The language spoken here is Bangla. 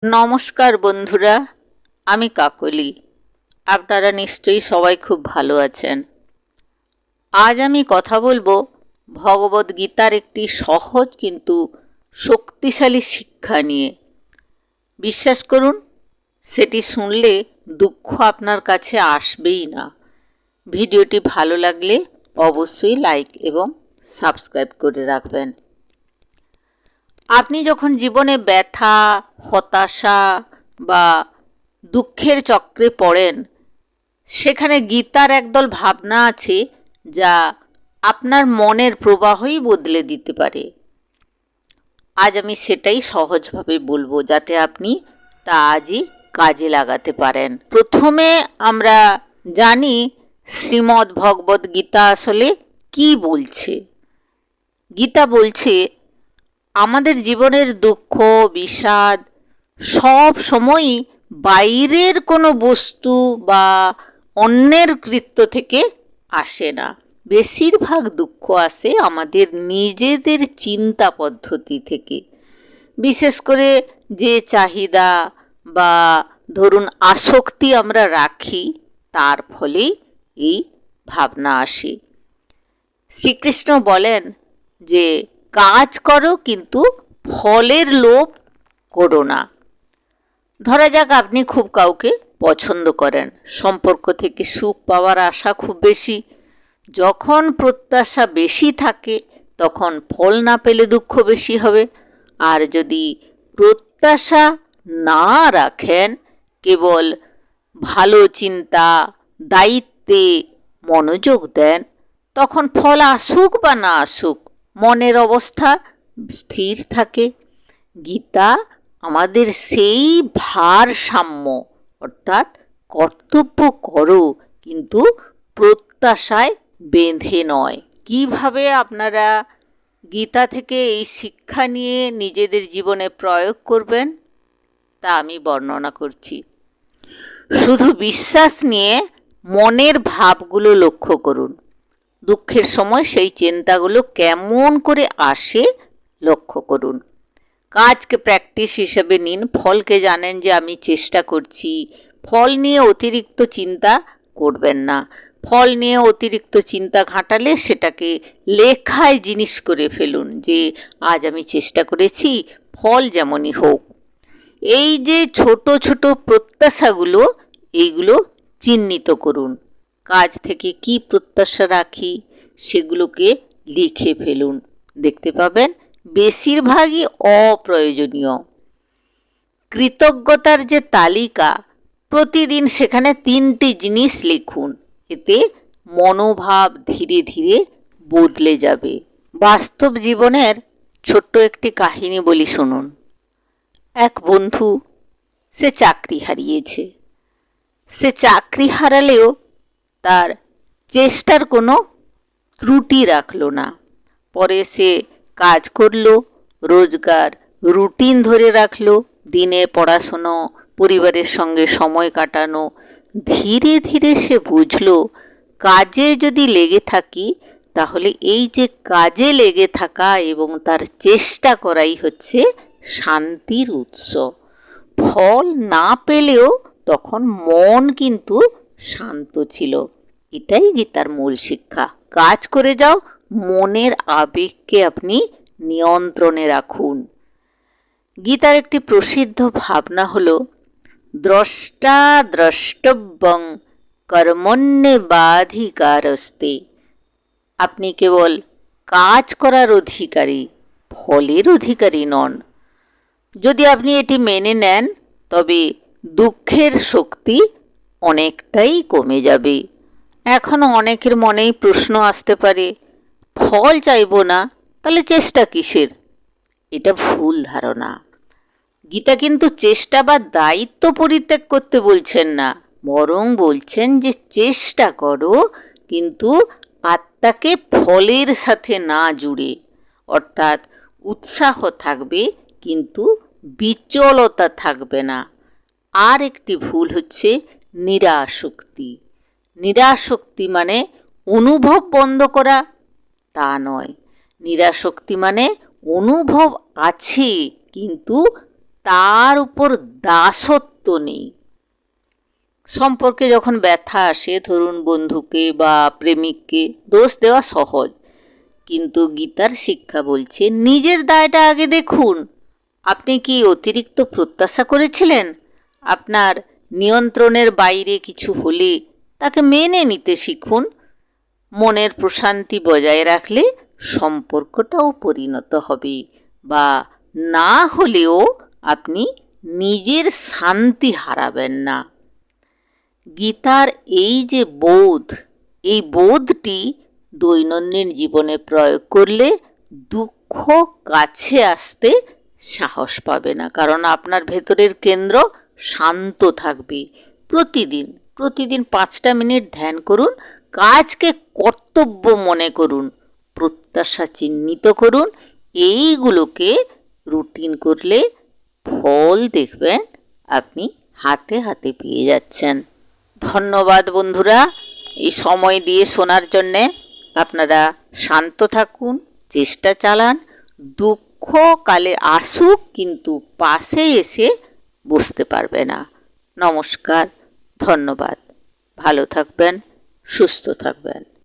নমস্কার বন্ধুরা, আমি কাকলি। আপনারা নিশ্চয়ই সবাই খুব ভালো আছেন। আজ আমি কথা বলবো ভগবদ্গীতার একটি সহজ কিন্তু শক্তিশালী শিক্ষা নিয়ে। বিশ্বাস করুন, সেটি শুনলে দুঃখ আপনার কাছে আসবেই না। ভিডিওটি ভালো লাগলে অবশ্যই লাইক এবং সাবস্ক্রাইব করে রাখবেন। আপনি যখন জীবনে ব্যথা, হতাশা বা দুঃখের চক্রে পড়েন, সেখানে গীতার একদল ভাবনা আছে যা আপনার মনের প্রবাহই বদলে দিতে পারে। আজ আমি সেটাই সহজভাবে বলবো, যাতে আপনি তা আজই কাজে লাগাতে পারেন। প্রথমে আমরা জানি শ্রীমদ্ ভগবদ্ গীতা আসলে কি বলছে। গীতা বলছে, আমাদের জীবনের দুঃখ, বিষাদ সব সময়ই বাইরের কোনো বস্তু বা অন্যের কৃত্য থেকে আসে না। বেশিরভাগ দুঃখ আসে আমাদের নিজেদের চিন্তা পদ্ধতি থেকে। বিশেষ করে যে চাহিদা বা ধরুন আসক্তি আমরা রাখি, তার ফলেই এই ভাবনা আসে। শ্রীকৃষ্ণ বলেন যে কাজ করো, কিন্তু ফলের লোভ করো না। ধরা যাক আপনি খুব কাউকে পছন্দ করেন, সম্পর্ক থেকে সুখ পাওয়ার আশা খুব বেশি। যখন প্রত্যাশা বেশি থাকে, তখন ফল না পেলে দুঃখ বেশি হবে। আর যদি প্রত্যাশা না রাখেন, কেবল ভালো চিন্তা, দায়িত্বে মনোযোগ দেন, তখন ফল আসুক বা না আসুক, মনের অবস্থা স্থির থাকে। গীতা আমাদের সেই ভারসাম্য, অর্থাৎ কর্তব্য করো কিন্তু প্রত্যাশায় বেঁধে নয়। কিভাবে আপনারা গীতা থেকে এই শিক্ষা নিয়ে নিজেদের জীবনে প্রয়োগ করবেন, তা আমি বর্ণনা করছি। শুধু বিশ্বাস নিয়ে মনের ভাবগুলো লক্ষ্য করুন। দুঃখের সময় সেই চিন্তাগুলো কেমন করে আসে লক্ষ্য করুন। কাজকে প্র্যাকটিস হিসেবে নিন। ফলকে জানেন যে আমি চেষ্টা করছি। ফল নিয়ে অতিরিক্ত চিন্তা করবেন না। ফল নিয়ে অতিরিক্ত চিন্তা ঘাঁটালে সেটাকে লেখায় জিনিস করে ফেলুন, যে আজ আমি চেষ্টা করেছি, ফল যেমনই হোক। এই যে ছোট ছোট প্রত্যাশাগুলো, এইগুলো চিহ্নিত করুন। কাজ থেকে কি প্রত্যাশা রাখি, সেগুলোকে লিখে ফেলুন। দেখতে পাবেন বেশিরভাগই অপ্রয়োজনীয়। কৃতজ্ঞতার যে তালিকা, প্রতিদিন সেখানে 3টি জিনিস লিখুন। এতে মনোভাব ধীরে ধীরে বদলে যাবে। বাস্তব জীবনের ছোট্ট একটি কাহিনী বলি, শুনুন। এক বন্ধু, সে চাকরি হারিয়েছে। সে চাকরি হারালেও তার চেষ্টার কোনো ত্রুটি রাখল না। পরে সে কাজ করলো, রোজগার রুটিন ধরে রাখলো, দিনে পড়াশুনো, পরিবারের সঙ্গে সময় কাটানো। ধীরে ধীরে সে বুঝলো, কাজে যদি লেগে থাকি, তাহলে এই যে কাজে লেগে থাকা এবং তার চেষ্টা করাই হচ্ছে শান্তির উৎস। ফল না পেলেও তখন মন কিন্তু শান্ত ছিল। এটাই গীতার মূল শিক্ষা। কাজ করে যাও, মনের আবেগকে আপনি নিয়ন্ত্রণে রাখুন। গীতার একটি প্রসিদ্ধ ভাবনা হলো দ্রষ্টা দ্রষ্টব্যং কর্মণ্যেবাধিকারস্তে। আপনি কেবল কাজ করার অধিকারী, ফলের অধিকারী নন। যদি আপনি এটি মেনে নেন, তবে দুঃখের শক্তি অনেকটাই কমে যাবে। এখনও অনেকের মনেই প্রশ্ন আসতে পারে, ফল চাইবো না, তাহলে চেষ্টা কিসের? এটা ভুল ধারণা। গীতা কিন্তু চেষ্টা বা দায়িত্ব পরিত্যাগ করতে বলছেন না, বরং বলছেন যে চেষ্টা করো, কিন্তু আত্মাকে ফলের সাথে না জুড়ে। অর্থাৎ উৎসাহ থাকবে, কিন্তু বিচলতা থাকবে না। আর একটি ভুল হচ্ছে নিরাসক্তি। নিরাসক্তি মানে অনুভব বন্ধ করা, তা নয়। নিরাসক্তি মানে অনুভব আছে, কিন্তু তার উপর দাসত্ব নেই। সম্পর্কে যখন ব্যথা আসে, ধরুন বন্ধুকে বা প্রেমিককে, দোষ দেওয়া সহজ, কিন্তু গীতার শিক্ষা বলছে নিজের দায়টা আগে দেখুন। আপনি কি অতিরিক্ত প্রত্যাশা করেছিলেন? আপনার নিয়ন্ত্রণের বাইরে কিছু হলে তাকে মেনে নিতে শিখুন। মনের প্রশান্তি বজায় রাখলে সম্পর্কটাও পরিণত হবে, বা না হলেও আপনি নিজের শান্তি হারাবেন না। গীতার এই যে বোধ, এই বোধটি দৈনন্দিন জীবনে প্রয়োগ করলে দুঃখ কাছে আসতে সাহস পাবে না, কারণ আপনার ভেতরের কেন্দ্র শান্ত থাকবে। প্রতিদিন 5টা মিনিট ধ্যান করুন, কাজকে কর্তব্য মনে করুন, প্রত্যাশা চিহ্নিত করুন। এইগুলোকে রুটিন করলে ফল দেখবেন আপনি হাতে হাতে পেয়ে যাচ্ছেন। ধন্যবাদ বন্ধুরা, এই সময় দিয়ে শোনার জন্যে। আপনারা শান্ত থাকুন, চেষ্টা চালান। দুঃখ কালে আসুক, কিন্তু পাশে এসে বসতে পারবে না। নমস্কার, ধন্যবাদ। ভালো থাকবেন, সুস্থ থাকবেন।